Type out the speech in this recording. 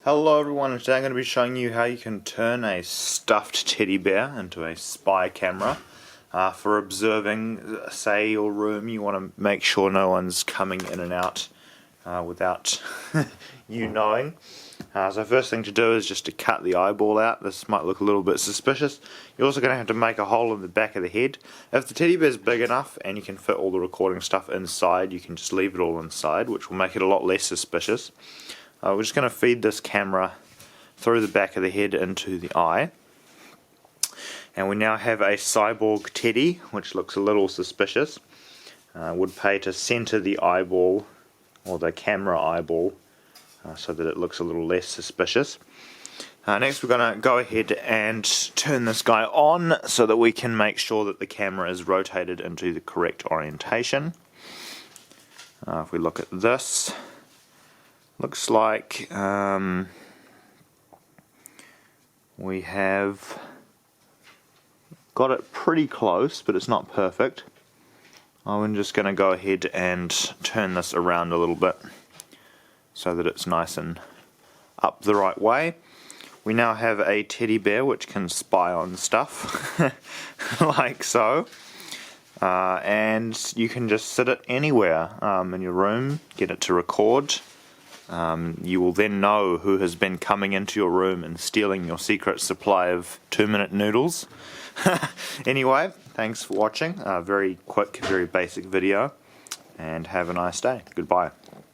Hello everyone, and today I'm going to be showing you how you can turn a stuffed teddy bear into a spy camera for observing, say, your room. You want to make sure no one's coming in and out without you knowing. So first thing to do is just to cut the eyeball out. This might look a little bit suspicious. You're also going to have to make a hole in the back of the head. If the teddy bear is big enough and you can fit all the recording stuff inside, you can just leave it all inside, which will make it a lot less suspicious. We're just going to feed this camera through the back of the head into the eye. And we now have a cyborg teddy, which looks a little suspicious. Would pay to center the eyeball, or the camera eyeball, so that it looks a little less suspicious. Next we're going to go ahead and turn this guy on so that we can make sure that the camera is rotated into the correct orientation. If we look at this, looks like we have got it pretty close, but it's not perfect. I'm just going to go ahead and turn this around a little bit so that it's nice and up the right way. We now have a teddy bear which can spy on stuff like so. And you can just sit it anywhere in your room, get it to record. You will then know who has been coming into your room and stealing your secret supply of 2-minute noodles. Anyway, thanks for watching. Very quick, very basic video, and have a nice day. Goodbye.